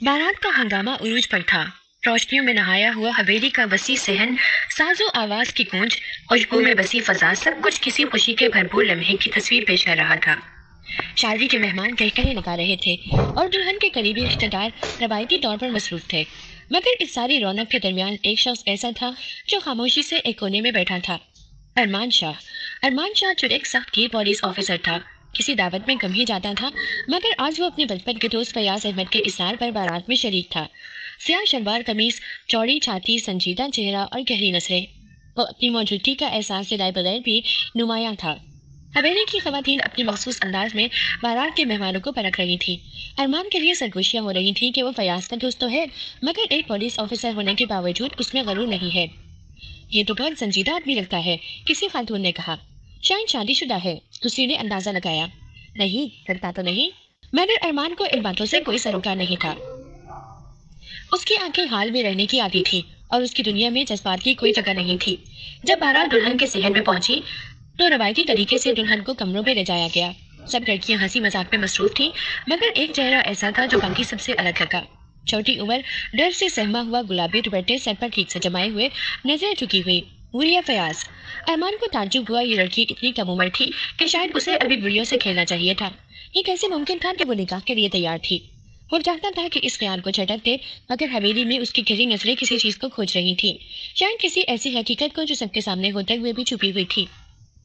बारात का हंगामा उरूज पर था। रोशनियों में नहाया हुआ हवेली का वसी सहन, साजो आवाज की गूंज, खुशबू में बसी फजा, सब कुछ किसी खुशी के भरपूर लम्हे की तस्वीर पेश कर रहा था। शादी के मेहमान कहकहे लगा रहे थे और दुल्हन के करीबी रिश्तेदार रवायती तौर पर मसरूफ थे। मगर इस सारी रौनक के दरमियान एक शख्स ऐसा था जो खामोशी से एक कोने में बैठा था। अरमान शाह। अरमान शाह जो एक सख्त गिर पुलिस ऑफिसर था, किसी दावत में कम ही जाता था, मगर आज वो अपने बचपन के दोस्त फयाज अहमद के इसार पर बारात में शरीक था। सियाह शलवार कमीज, चौड़ी छाती, संजीदा चेहरा और गहरी नसरें। वो अपनी मौजूदगी का एहसास दिलाए बगैर भी नुमायां था। हवेली की खवातीन अपने मखसूस अंदाज में बारात के मेहमानों को परख रही थी। अरमान के लिए सरगोशियां हो रही थी कि वो फयाज का दोस्त तो है, मगर एक पुलिस ऑफिसर होने के बावजूद उसमें गरूर नहीं है। ये तो बहुत संजीदा आदमी लगता है, किसी खातून ने कहा। शायद शादीशुदा है, दूसरी ने अंदाजा लगाया। नहीं, लगता तो नहीं। मगर अरमान को इन बातों से कोई सरोकार नहीं था। उसकी आंखें हाल में रहने की आदी थी और उसकी दुनिया में जज्बात की कोई जगह नहीं थी। जब बारात दुल्हन के सहन में पहुंची तो रवायती तरीके से दुल्हन को कमरों में ले जाया गया। सब लड़कियां हंसी मजाक में मसरूफ थीं, मगर एक चेहरा ऐसा था जो बाकी सबसे अलग लगा। छोटी उम्र, डर से सहमा हुआ गुलाबी दुपट्टे सर पर ठीक से जमाए हुए, नजरें झुकी हुई, बुढ़िया फयाज। अरमान को ताज्जुब हुआ, ये लड़की इतनी कम उम्र थी कि शायद उसे अभी बुढ़ियों से खेलना चाहिए था। ये कैसे मुमकिन था कि वो निकाह के लिए तैयार थी? वो चाहता था कि इस ख्याल को झटक दे, मगर हवेली में उसकी गहरी नजरें किसी चीज को खोज रही थी, शायद किसी ऐसी हकीकत को जो सबके सामने होते हुए भी छुपी हुई थी।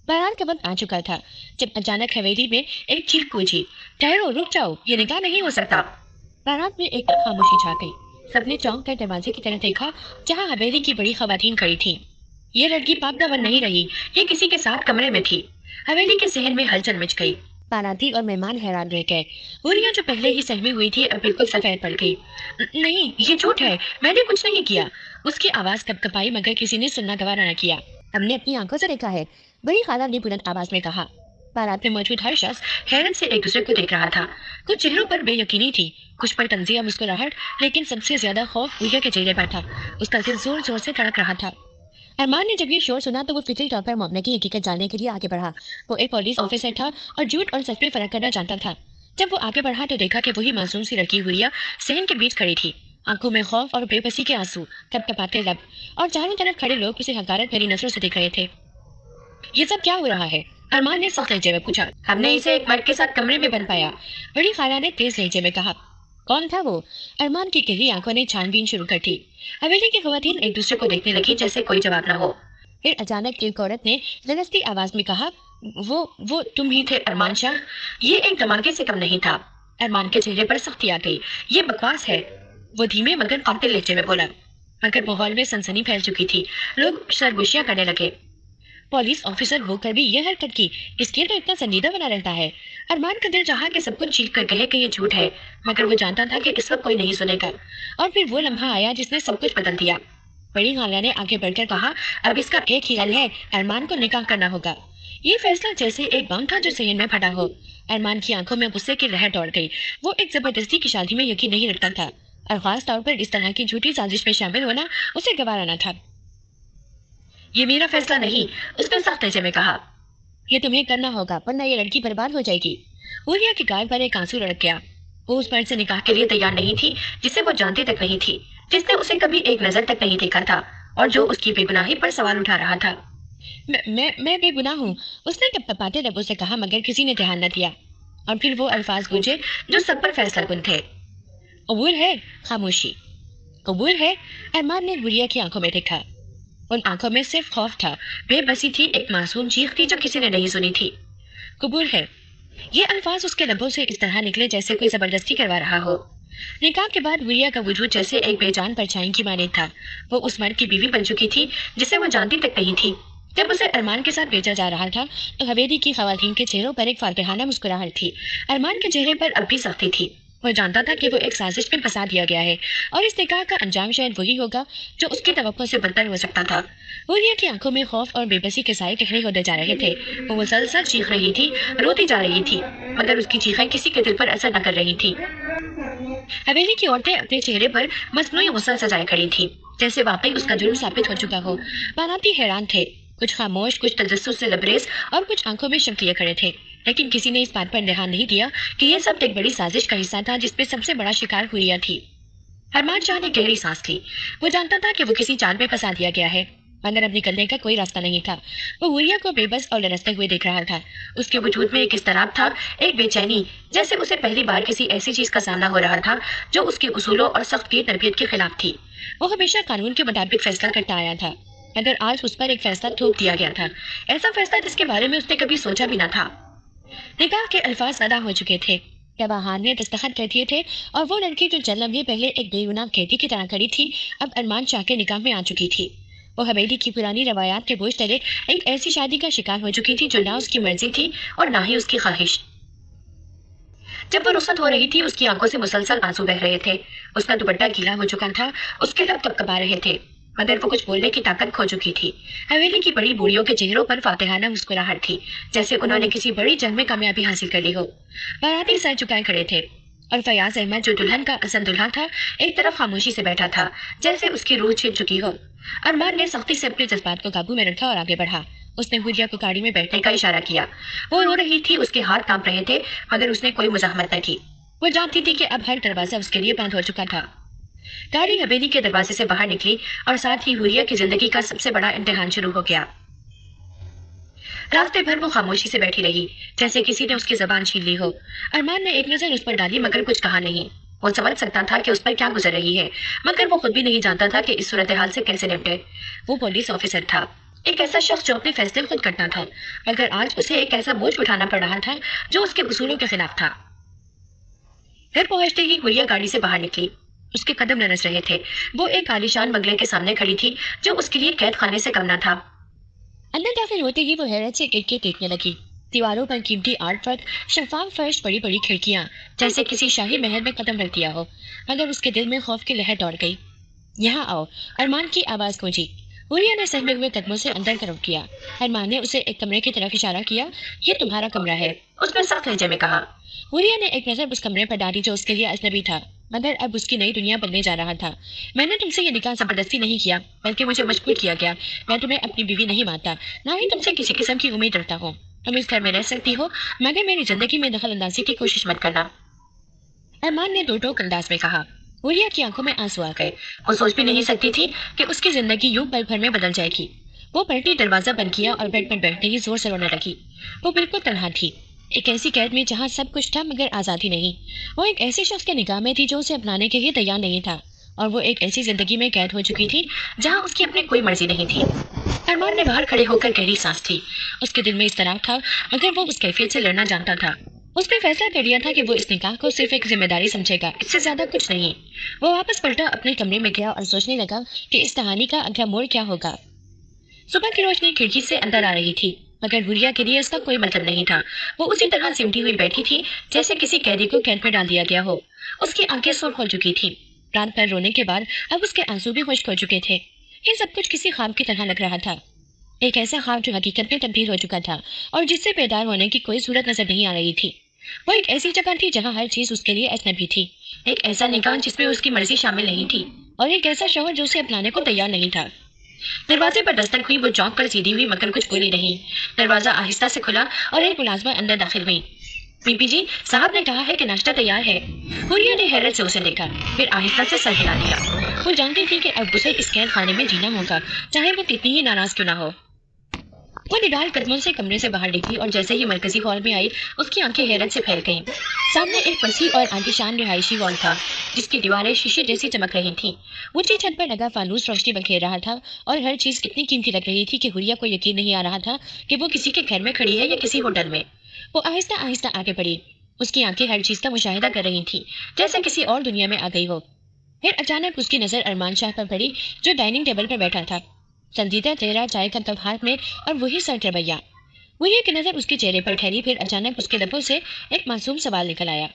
बारात का वक्त आ चुका था जब अचानक हवेली में एक चीख गूंजी, ठहरो, रुक जाओ, ये निकाह नहीं हो सकता। बारात में एक खामोशी छा गई। सबने चौंक कर दरवाजे की तरफ देखा, जहां हवेली की बड़ी खवातीन खड़ी थीं। ये लड़की पाक दामन नहीं रही, ये किसी के साथ कमरे में थी। हवेली के सहन में हलचल मच गई। बाराती और मेहमान हैरान रह गए। हुरिया जो पहले ही सहमी हुई थी अब बिल्कुल सफेद पड़ गई। नहीं, ये झूठ है, मैंने कुछ नहीं किया। उसकी आवाज कपकपाई, मगर किसी ने सुनना गवारा न किया। हमने अपनी आंखों से देखा है, बड़ी खाला ने बुलंद आवाज में कहा। बारात में मौजूद हर शख्स हैरत से एक दूसरे को देख रहा था। कुछ चेहरों पर बेयकीनी थी, कुछ पर तंजिया मुस्कुराहट, लेकिन सबसे ज्यादा खौफ हुरिया के चेहरे पर था। उसका दिल जोर जोर से धड़क रहा था। अरमान ने जब ये शोर सुना तो वो फिक्री तौर पर मामले की हकीकत जानने के लिए आगे बढ़ा। वो एक पुलिस ऑफिसर था और झूठ और सच में फर्क करना जानता था। जब वो आगे बढ़ा तो देखा कि वही मासूम सी लड़की हुरिया सहन के बीच खड़ी थी, आंखों में खौफ और बेबसी के आंसू, कपकपाते लब, और चारों तरफ खड़े लोग उसे हकारत भरी नजरों से देख रहे थे। ये सब क्या हो रहा है? अरमान ने सख्त लहजे में पूछा। हमने इसे एक मर्द के साथ कमरे में बंद पाया, बड़ी खाला ने तेज लहजे में कहा। कौन था वो? अरमान की गहरी आंखों ने छानबीन शुरू कर दी। हवेली की खवातीन एक दूसरे को देखने लगी जैसे कोई जवाब न हो। फिर अचानक एक औरत ने लरजती आवाज में कहा, वो तुम ही थे अरमान शाह? ये एक धमाके से कम नहीं था। अरमान के चेहरे पर सख्ती आ गई। ये बकवास है, वो धीमे मगर कातिल लहजे में बोला। मगर माहौल में सनसनी फैल चुकी थी, लोग सरगोशियां करने लगे। पुलिस ऑफिसर होकर भी यह हरकत की, इसलिए तो इतना संजीदा बना रहता है। अरमान का दिल चाहा कि सब कुछ चीख कर कहे कि ये झूठ है, मगर वो जानता था कि इस वक्त कोई नहीं सुनेगा। और फिर वो लम्हा आया जिसने सब कुछ बदल दिया। बड़ी खाला ने आगे बढ़कर कहा, अब इसका एक ही हल है, अरमान को निकाह करना होगा। ये फैसला जैसे एक बम था जो सहन में फटा हो। अरमान की आंखों में गुस्से की लहर दौड़ गई। वो एक जबरदस्ती की शादी में यकीन नहीं रखता था, और खास तौर पर इस तरह की झूठी साजिश में शामिल होना उसे गवारा न था। ये मेरा फैसला नहीं, उसने सख्त लहजे में कहा। ये तुम्हें करना होगा, वरना ये लड़की बर्बाद हो जाएगी। हुरिया के गाल पर एक आंसू लड़क गया। वो उस मर्द से निकाह के लिए तैयार नहीं थी जिसे वो जानती तक नहीं थी, जिसने उसे कभी एक नजर तक नहीं देखा था, और जो उसकी बेगुनाही पर सवाल उठा रहा था। मैं बेगुनाह हूँ, उसने कपकपाते लबों से कहा, मगर किसी ने ध्यान न दिया। और फिर वो अल्फाज गूंजे जो सब पर फैसला कुन थे। कबूल है? खामोशी। कबूल है? अरमान ने हुरिया की आंखों में देखा। उन आंखों में सिर्फ खौफ था, बेबसी थी, एक मासूम चीख थी जो किसी ने नहीं सुनी थी। कबूल है। ये अल्फाज उसके लबों से इस तरह निकले जैसे कोई जबरदस्ती करवा रहा हो। निकाह के बाद हुरिया का वजूद जैसे एक बेजान परछाई की माने था। वो उस मर्द की बीवी बन चुकी थी जिसे वो जानती तक नहीं थी। जब उसे अरमान के साथ भेजा जा रहा था तो हवेली की खवातीन के चेहरों पर एक फातहाना मुस्कुराहट थी। अरमान के चेहरे पर अब भी सख्ती थी। वो जानता था कि वो एक साजिश में फंसा दिया गया है, और इस निकाह का अंजाम शायद वही होगा जो उसकी तवक्को से बदतर हो सकता था। हुरिया की आंखों में खौफ और बेबसी के साए गहरे होते जा रहे थे। वो मुसलसल चीख रही थी, रोती जा रही थी, मगर उसकी चीखें किसी के दिल पर असर न कर रही थी। हवेली की औरतें अपने चेहरे पर मसनूई गुस्सा सजाए खड़ी थी, जैसे वाकई उसका जुर्म साबित हो चुका हो। बाराती हैरान थे, कुछ खामोश, कुछ तजस्सुस से लबरेज, और कुछ आंखों में शक लिए खड़े थे। लेकिन किसी ने इस बात पर ध्यान नहीं दिया कि यह सब एक बड़ी साजिश का हिस्सा था जिसमें सबसे बड़ा शिकार हुरिया थी। अरमान शाह ने गहरी सांस ली। वो जानता था कि वो किसी जाल में फंसा दिया गया है, मगर अब निकलने का कोई रास्ता नहीं था। वो हुरिया को बेबस और लरसते हुए देख रहा था। उसके वजूद में एक इस्तराब था, एक बेचैनी, जैसे उसे पहली बार किसी ऐसी चीज का सामना हो रहा था जो उसके उसूलों और सख्त की तरबियत के खिलाफ थी। वो हमेशा कानून के मुताबिक फैसला करता आया था, मगर आज उस पर एक फैसला थोप दिया गया था, ऐसा फैसला जिसके बारे में उसने कभी सोचा भी न था। निकाह के अल्फाज अदा हो चुके थे, गवाहान ने दस्तखत कर दिए थे, और वो लड़की जो चंद लम्हे पहले एक बेगुनाह कैदी की तरह खड़ी थी, अब अरमान शाह के निकाह में आ चुकी थी। वो हवेली की पुरानी रवायात के बोझ तले एक ऐसी शादी का शिकार हो चुकी थी जो ना उसकी मर्जी थी और ना ही उसकी ख्वाहिश। जब वो रुखसत हो रही थी, उसकी आंखों से मुसलसल आंसू बह रहे थे। उसका दुपट्टा गीला हो चुका था, उसके लब कपकपा रहे थे, मगर वो कुछ बोलने की ताकत खो चुकी थी। हवेली की बड़ी बूढ़ियों के चेहरों पर फातिहाना मुस्कुराहट थी, जैसे उन्होंने किसी बड़ी जंग में कामयाबी हासिल कर ली हो। बाराती सर झुकाए खड़े थे, और फयाज अहमद जो दुल्हन का असल दुल्हा था, एक तरफ खामोशी से बैठा था, जैसे उसकी रूह छिप चुकी हो। अरमान ने सख्ती से अपने जज्बात को काबू में रखा और आगे बढ़ा। उसने हुरिया को गाड़ी में बैठने का इशारा किया। वो रो रही थी, उसके हाथ कांप रहे थे, मगर उसने कोई मुजाहमत न की। वो जानती थी कि अब हर दरवाजा उसके लिए बंद हो चुका था। गाड़ी हवेली के दरवाजे से बाहर निकली, और साथ ही हुरिया की जिंदगी का सबसे बड़ा इम्तिहान शुरू हो गया। रास्ते भर वो खामोशी से बैठी रही, जैसे किसी ने उसकी जबान छीन ली हो। अरमान ने एक नजर उस पर डाली, मगर कुछ कहा नहीं। वो समझ सकता था कि उस पर क्या गुजर रही है, मगर वो खुद भी नहीं जानता था कि इस सूरत हाल से कैसे निपटे। वो पुलिस ऑफिसर था, एक ऐसा शख्स जो अपने फैसले खुद करता था, मगर आज उसे एक ऐसा बोझ उठाना पड़ रहा था जो उसके उसूलों के खिलाफ था। घर पहुंचते ही हुरिया गाड़ी से बाहर निकली। उसके कदम लरस रहे थे। वो एक आलीशान बंगले के सामने खड़ी थी, जो उसके लिए कैद खाने से कम न था। अंदर दाखिल होते ही वो हैरत से गिर के देखने लगी। दीवारों पर कीमती आर्ट वर्क, शफाफ फर्श, बड़ी बड़ी खिड़कियां, जैसे किसी शाही महल में कदम रख दिया हो। मगर उसके दिल में खौफ की लहर दौड़ गई। यहाँ आओ, अरमान की आवाज गूंजी। हुरिया ने सहमे हुए कदमों से अंदर तरफ किया। अरमान ने उसे एक कमरे की तरफ इशारा किया। ये तुम्हारा कमरा है, उसने सख्त लहजे में कहा। हुरिया ने एक नजर उस कमरे पर डाली जो उसके लिए अजनबी था, मगर अब उसकी नई दुनिया बनने जा रहा था। मैंने तुमसे ये निकाह जबरदस्ती नहीं किया, बल्कि मुझे मजबूर किया गया। मैं तुम्हें अपनी बीवी नहीं मानता, ना ही तुमसे किसी किस्म की उम्मीद रखता हूँ। तुम इस घर में रह सकती हो, मगर मेरी जिंदगी में दखल अंदाजी की कोशिश मत करना, अरमान ने दो टोक अंदाज में कहा। हुरिया की आंखों में आंसू आ गए। वो सोच भी नहीं सकती थी कि उसकी जिंदगी यूं पल भर में बदल जाएगी। वो पलटी, दरवाजा बंद किया और बेड पर बैठते ही जोर से रोने लगी। वो बिल्कुल तन्हा थी, एक ऐसी कैद में जहाँ सब कुछ था मगर आजादी नहीं। वो एक ऐसे शख्स के निगाह में थी जो उसे अपनाने के लिए तैयार नहीं था, और वो एक ऐसी जिंदगी में कैद हो चुकी थी जहाँ उसकी अपनी कोई मर्जी नहीं थी। अरमान ने बाहर खड़े होकर गहरी सांस ली। उसके दिल में इस तरह था, मगर वो उस कैफियत से लड़ना जानता था। उसने फैसला कर लिया था कि वो इस निकाह को सिर्फ एक जिम्मेदारी समझेगा, इससे ज्यादा कुछ नहीं। वो वापस पलटा, अपने कमरे में गया और सोचने लगा कि इस कहानी का अगला मोड़ क्या होगा। सुबह की रोशनी खिड़की से अंदर आ रही थी, मगर हुरिया के लिए इसका कोई मतलब नहीं था। वो उसी तरह सिमटी हुई बैठी थी, जैसे किसी कैदी को कैद में डाल दिया गया हो। उसकी आंखें सुर्ख हो चुकी थी। रात भर रोने के बाद अब उसके आंसू भी खुश्क हो चुके थे। ये सब कुछ किसी ख्वाब की तरह लग रहा था, एक ऐसा ख्वाब जो हकीकत में तब्दील हो चुका था, और जिससे बेदार होने की कोई सूरत नजर नहीं आ रही थी। वो एक ऐसी जगह थी जहाँ हर चीज उसके लिए अजनबी थी, एक ऐसा निकाह जिसमें उसकी मर्जी शामिल नहीं थी, और एक ऐसा शौहर जो उसे अपनाने को तैयार नहीं था। दरवाजे पर दस्तक हुई। वो चौंक कर सीधी हुई, मगर कुछ बोली नहीं। दरवाजा आहिस्ता से खुला और एक मुलाजमा अंदर दाखिल हुई। बीबी जी, साहब ने कहा है कि नाश्ता तैयार है। हुरिया ने हैरत से उसे देखा, फिर आहिस्ता से सर हिला दिया। वो जानती थी कि अब उसे इस कैद खाने में जीना होगा, चाहे वो कितनी ही नाराज क्यों ना हो। वो निडाल कदमों से कमरे से बाहर निकली, और जैसे ही मरकजी हॉल में आई, उसकी आंखें हैरत से फैल गईं। सामने एक वसी और आलीशान रिहायशी हॉल था, जिसकी दीवारें शीशे जैसी चमक रही थीं। ऊंची छत पर लगा फानूस रोशनी बखेर रहा था, और हर चीज इतनी कीमती लग रही थी कि हुरिया को यकीन नहीं आ रहा था कि वो किसी के घर में खड़ी है या किसी होटल में। वो आहिस्ता आहिस्ता आगे बढ़ी। उसकी आंखें हर चीज का मुशाहिदा कर रही थी, जैसे किसी और दुनिया में आ गई हो। फिर अचानक उसकी नजर अरमान शाह पर पड़ी, जो डाइनिंग टेबल पर बैठा था, संजीदा चेहरा, चाय का कप हाथ में, और वही सर रवैया। हुरिया की नजर उसके चेहरे पर ठहरी। फिर अचानक उसके लबों से एक मासूम सवाल निकल आया।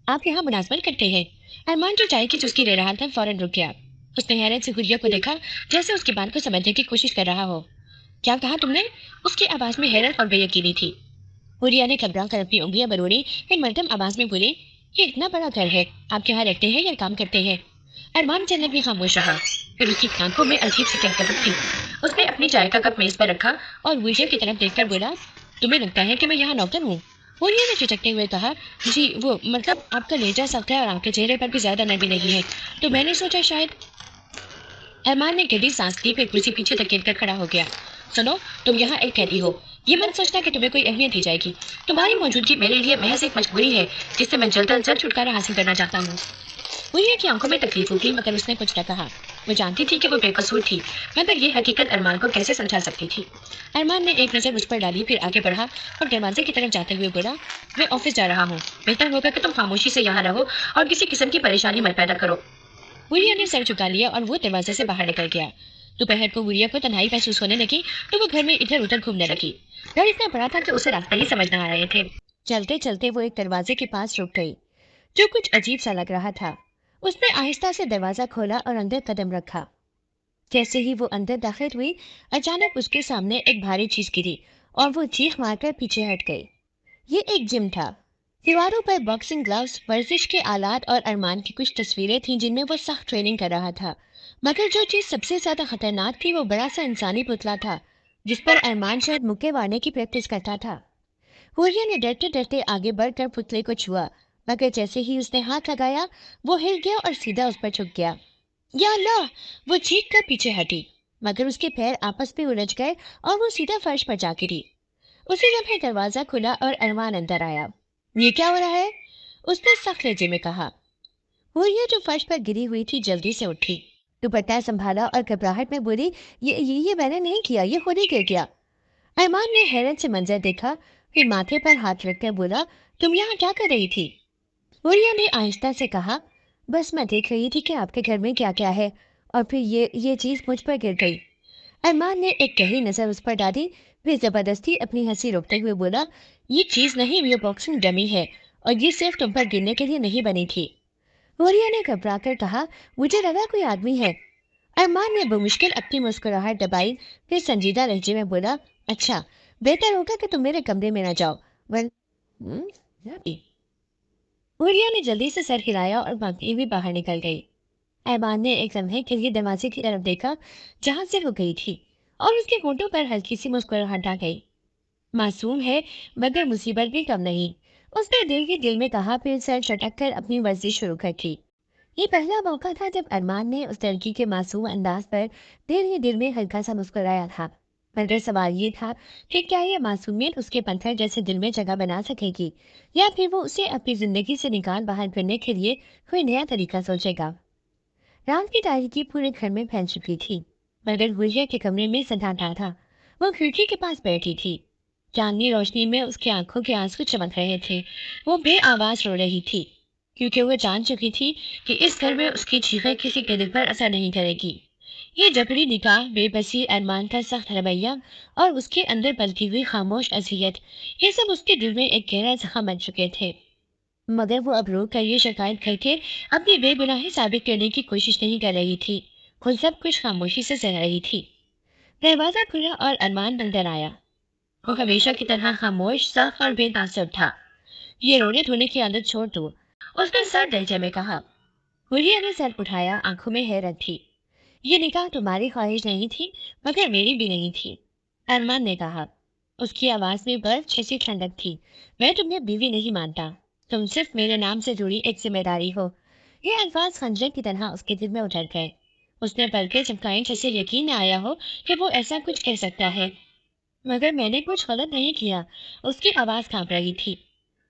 आप यहाँ मुलाजमत करते हैं? अरमान जो चाय की चुस्की ले रहा था फौरन रुक गया। उसने हैरत से हुरिया को देखा, जैसे उसकी बात को समझने की कोशिश कर रहा हो। क्या कहा तुमने? उसकी आवाज में हैरत और बेयकीनी थी। हुरिया ने घबरा कर अपनी उंगलियां बरोड़ी, फिर मध्यम आवाज में बोली, ये इतना बड़ा घर है, आप यहाँ रहते हैं या काम करते हैं? अरमान चंद भी खामोश रहा। फिर उसकी आंखों में अजीब सी कहकशां थी। उसने अपनी चाय का कप मेज पर रखा और हुरिया की तरफ देखकर बोला, तुम्हें लगता है कि मैं यहाँ नौकर हूँ? हुरिया ने झिझकते हुए कहा, जी वो मतलब आपका लहजा सख्त है और आपके चेहरे पर भी ज्यादा नरमी नहीं है, तो मैंने सोचा शायद। अरमान ने गहरी सांस ली, फिर कुर्सी पीछे धकेल कर खड़ा हो गया। सुनो, तुम यहाँ एक कैदी हो, ये मत सोचना कि तुम्हें कोई अहमियत दी जाएगी। तुम्हारी मौजूदगी मेरे लिए महज एक मजबूरी है जिससे मैं जल्द अज जल्द छुटकारा हासिल करना चाहता हूँ। हुरिया की आंखों में तकलीफ होगी, मगर उसने कुछ न कहा। वो जानती थी कि वो बेकसूर थी, मगर ये हकीकत अरमान को कैसे समझा सकती थी। अरमान ने एक नजर उस पर डाली, फिर आगे बढ़ा और दरवाजे की तरफ जाते हुए बोला, मैं ऑफिस जा रहा हूँ, बेहतर होगा कि तुम खामोशी से यहाँ रहो और किसी किस्म की परेशानी मत पैदा करो। हुरिया ने सर झुका लिया और वो दरवाजे से बाहर निकल गया। दोपहर को हुरिया को तन्हाई महसूस होने लगी, तो वो घर में इधर उधर घूमने लगी। घर इतना बड़ा था कि उसे रास्ता ही समझ न आ रहे थे। चलते चलते वो एक दरवाजे के पास रुक गई, जो कुछ अजीब सा लग रहा था। उसने आहिस्ता से दरवाजा खोला और अंदर कदम रखा। जैसे ही वो अंदर दाखिल हुई, अचानक उसके सामने एक भारी चीज गिरी और वो चीख मारकर पीछे हट गई। ये एक जिम था। दीवारों पर बॉक्सिंग ग्लव्स, वर्जिश के आलात और अरमान की कुछ तस्वीरें थीं जिनमें वो सख्त ट्रेनिंग कर रहा था। मगर जो चीज सबसे ज्यादा खतरनाक थी वो बड़ा सा इंसानी पुतला था, जिस पर अरमान शायद मुक्के मारने की प्रैक्टिस करता था। हुरिया ने डरते डरते आगे बढ़कर पुतले को छुआ, मगर जैसे ही उसने हाथ लगाया, वो हिल गया और सीधा उस पर झुक गया। या अल्लाह! वो चीख कर पीछे हटी, मगर उसके पैर आपस में उलझ गए और वो सीधा फर्श पर जा गिरी। उसी लम्हे दरवाजा खुला और अरमान अंदर आया। ये क्या हो रहा है? उसने सख्त लहजे में कहा। हुरिया जो फर्श पर गिरी हुई थी जल्दी से उठी, दुपट्टा संभाला और घबराहट में बोली, ये मैंने नहीं किया, ये खुद ही गिर गया। अरमान ने हैरत से मंजर देखा, फिर माथे पर हाथ रखकर बोला, तुम यहाँ क्या कर रही थी? हुरिया ने आहिस्ता से कहा, बस मैं देख रही थी कि आपके घर में क्या क्या है, और फिर ये चीज मुझ पर गिर गई। अरमान ने एक गहरी नजर उस पर डाली, फिर जबरदस्ती अपनी हंसी रोकते हुए बोला, ये चीज नहीं, ये बॉक्सिंग डमी है और ये सिर्फ तुम पर गिरने के लिए नहीं बनी थी। हुरिया ने घबरा कर कहा, मुझे लगा कोई आदमी है। अरमान ने बमुश्किल अपनी मुस्कुराहट दबाई, फिर संजीदा लहजे में बोला, अच्छा, बेहतर होगा कि तुम मेरे कमरे में ना जाओ, वर हुरिया ने जल्दी से सर हिलाया और भागती हुई बाहर निकल गई। ऐबान ने एक लम्हे के लिए दरवाजे की तरफ देखा जहां से वो गई थी, और उसके होठों पर हल्की सी मुस्कुराहट आ गई। मासूम है, मगर मुसीबत भी कम नहीं, उसने दिल ही दिल में कहा, फिर सर चटक कर अपनी वर्जिश शुरू कर थी। ये पहला मौका था जब अरमान ने उस लड़की के मासूम अंदाज पर दिल ही दिल में हल्का सा मुस्कुराया था। मगर सवाल ये था कि क्या ये मासूमियत उसके पत्थर जैसे दिल में जगह बना सकेगी, या फिर वो उसे अपनी जिंदगी से निकाल बाहर करने के लिए कोई नया तरीका सोचेगा। रात की तारीकी पूरे घर में फैल चुकी थी, मगर गुड़िया के कमरे में सन्नाटा था। वो खिड़की के पास बैठी थी। चांदनी रोशनी में उसकी आंखों के आंसू चमक रहे थे। वो बेआवाज रो रही थी, क्योंकि वो जान चुकी थी कि इस घर में उसकी चीखें किसी के दिल पर असर नहीं करेगी। ये जबरी निकाह, बेबसी, अरमान का सख्त रवैया और उसके अंदर पलती हुई खामोश अज़ियत, ये सब उसके दिल में एक गहरा जख्म बन चुके थे। मगर वो अब रो कर ये शिकायत करके अपनी बेगुनाही साबित करने की कोशिश नहीं कर रही थी, खुद सब कुछ खामोशी से सह रही थी। दरवाजा खुला और अरमान अंदर आया। वो हमेशा की तरह खामोश, सख्त और बेतासुर था। ये रोने धोने की आदत छोड़ दो, उसने सर दर्जे में कहा। हुरिया ने सर उठाया, आंखों में हैरत थी। ये निकाह तुम्हारी ख्वाहिश नहीं थी, मगर मेरी भी नहीं थी, अरमान ने कहा। उसकी आवाज में बर्फ जैसी ठंडक थी। मैं तुम्हें बीवी नहीं मानता, तुम सिर्फ मेरे नाम से जुड़ी एक जिम्मेदारी हो। ये अल्फाज खंजर की तरह उसके दिल में उतर गए। उसने पलकें झपकाई, जैसे यकीन न आया हो कि वो ऐसा कुछ कह सकता है। मगर मैंने कुछ गलत नहीं किया, उसकी आवाज कांप रही थी।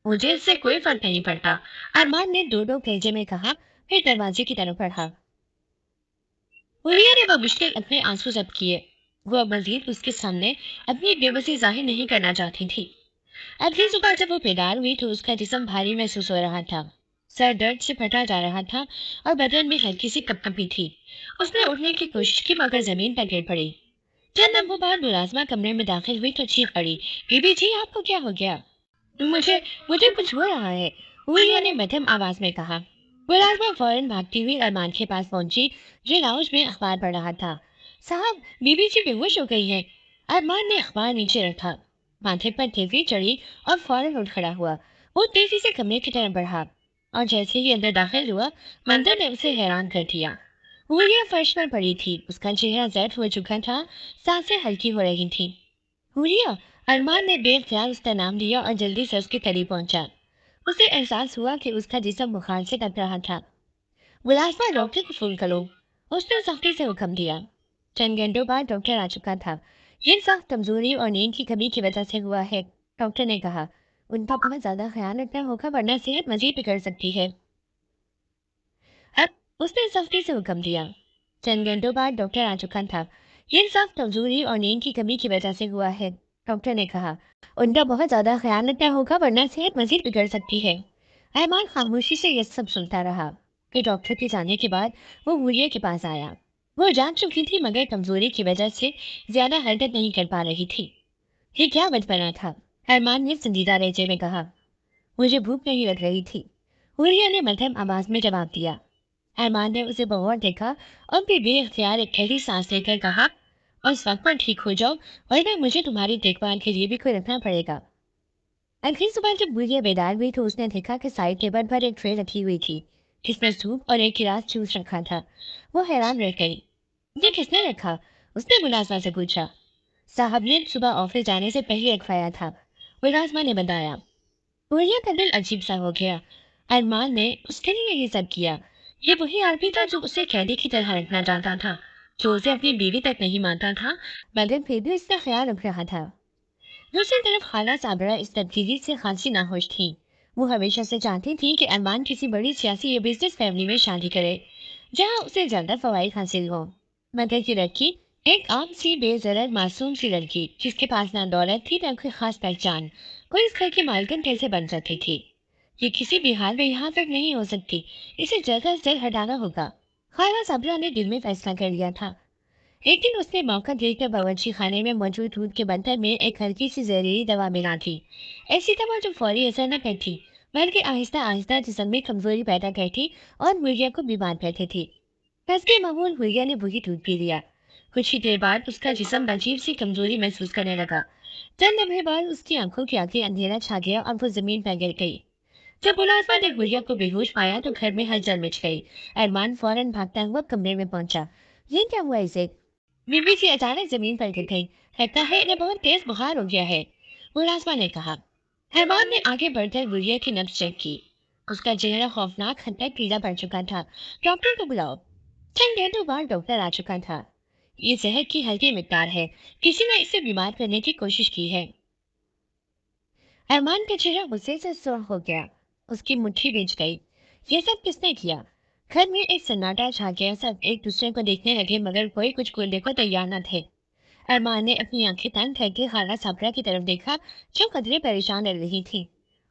मुझे इससे कोई फर्क नहीं पड़ता, अरमान ने दो दो भेजे में कहा, फिर दरवाजे की तरफ बढ़ा। हुरिया ने मुश्किल अपने आंसू जब्त किए। वो अब मजीद उसके सामने अपनी बेबसी जाहिर नहीं करना चाहती थी। अगली सुबह जब वो बेदार हुई तो उसका जिस्म भारी महसूस हो रहा था। सर दर्द से फटा जा रहा था और बदन में हल्की सी कपकपी थी। उसने उठने की कोशिश की, मगर जमीन पर गिर पड़ी। चंद लम्हों बाद मुलाजमा कमरे में दाखिल हुई तो चीख पड़ी, बीबी जी, आपको क्या हो गया? मुझे मुझे कुछ हो रहा है, हुरिया ने मध्यम आवाज में कहा। मुलाजमा फौरन भागती हुई अरमान के पास पहुंची, जो लाउंज में अखबार पढ़ रहा था। साहब, बीबी जी बेहोश हो गई है। अरमान ने अखबार नीचे रखा, माथे पर तेजी चढ़ी और फौरन उठ खड़ा हुआ। वो तेजी से कमरे की तरफ बढ़ा, और जैसे ही अंदर दाखिल हुआ, मंदिर ने उसे हैरान कर दिया। हुरिया फर्श पर पड़ी थी, उसका चेहरा जर्द हो चुका था, सांसें हल्की हो रही थी। हुरिया, अरमान ने बेख्याल उसका नाम लिया और जल्दी से उसके करीब पहुंचा। उसे एहसास हुआ कि उसका जिस्म बुखार से कप रहा था। मुलाजमा डॉक्टर को फोन करो, उसने सख्ती से हुक्म दिया। चंद घंटों बाद डॉक्टर आ चुका था। ये सख्त कमजोरी और नींद की कमी की वजह से हुआ है, डॉक्टर ने कहा। उनका बहुत ज्यादा ख्याल रखना होगा वरना सेहत मजीद बिगड़ सकती है। अब उसने सख्ती से हुक्म दिया। चंद घंटों बाद डॉक्टर आ चुका था। ये सख्त कमजोरी और नींद की कमी की वजह से हुआ है, डॉक्टर ने कहा। उनका बहुत ज्यादा ख्याल रखना होगा वरना सेहत मजीद बिगड़ सकती है। अरमान खामोशी से यह सब सुनता रहा कि डॉक्टर के जाने के बाद वो मुरिया के पास आया। वो जाग चुकी थी मगर कमजोरी की वजह से ज्यादा हरकत नहीं कर पा रही थी। ये क्या बचपना था, अरमान ने संजीदा लहजे में कहा। मुझे भूख नहीं लग रही थी, मुरिया ने मध्यम आवाज में जवाब दिया। अरमान ने उसे बगौर देखा और फिर बेख्तियार एक गहरी सांस लेकर कहा, और इस वक्त पर ठीक हो जाओ वरना मुझे तुम्हारी देखभाल के लिए भी कोई रखना पड़ेगा। अगली सुबह जब बुढ़िया बेदार हुई तो उसने देखा कि साइड टेबल पर एक ट्रे रखी हुई थी जिसमें सूप और एक गिलास जूस रखा था। वो हैरान रह गई। ये किसने रखा, उसने मुलाजमा से पूछा। साहब ने सुबह ऑफिस जाने से पहले रखवाया था, मुलाजमा ने बताया। बुढ़िया का दिल अजीब सा हो गया। अरमान ने उसके लिए ये सब किया। ये वही आदमी था जो उसे कैदी की तरह रखना चाहता था, जो उसे अपनी बीवी तक नहीं मानता था मगर फिर भी उसका ख्याल रख रहा था। दूसरी तरफ खाला साबरा इस तब्दीली से खासी नाखुश थी। वो हमेशा से चाहती थी कि अरमान किसी बड़ी सियासी या बिजनेस फैमिली में शादी करे जहाँ उसे ज्यादा फवाइद हासिल हो। मगर की लड़की एक आम सी बेजरर मासूम सी लड़की जिसके पास ना दौलत थी ना कोई खास पहचान, कोई इस घर की मालकिन कैसे बन सकती थी। ये किसी भी हाल में यहाँ तक नहीं हो सकती, इसे जगह से हटाना होगा। खाला साबरा ने दिल में फैसला कर लिया था। एक दिन उसने मौका देखकर बावर्ची खाने में मौजूद दूध के बर्तन में एक हल्की सी जहरीली दवा मिला थी। ऐसी दवा जो फौरी असर न करती बल्कि आहिस्ता आहिस्ता जिस्म में कमजोरी पैदा करती और मुर्गिया को बीमार करती थी। कसके मामूल मुर्गिया ने वही दूध पी लिया। कुछ ही देर बाद उसका जिस्म अजीब सी कमजोरी महसूस करने लगा। चंद लम्हे बाद उसकी आंखों के आगे अंधेरा छा गया और वो जमीन पर गिर गई। जब मुलाजमा ने गुड़िया को बेहोश पाया तो घर में हलचल मच गई। अरमान फौरन भागता हुआ कमरे में पहुंचा। ये क्या हुआ इसे, बीबी जी अचानक जमीन पर गिर गई। लगता है इन्हें बहुत तेज बुखार हो गया है, मुलाजमा ने कहा। अरमान ने आगे बढ़कर गुड़िया की नब्ज चेक की। उसका चेहरा खौफनाक हद तक पीला पड़ चुका था। डॉक्टर को बुलाओ। चंद घंटों बाद डॉक्टर आ चुका था। ये जहर की हल्की मिकदार है, किसी ने इसे बीमार करने की कोशिश की है। अरमान का चेहरा गुस्से से सुर्ख हो गया। उसकी मुट्ठी भींच गई। ये सब किसने किया। घर में एक सन्नाटा छा गया। सब एक दूसरे को देखने लगे मगर कोई कुछ बोलने को तैयार न थे। अरमान ने अपनी आंखें तंग करके खाला साबरा की तरफ देखा जो कदरे परेशान लग रही थी।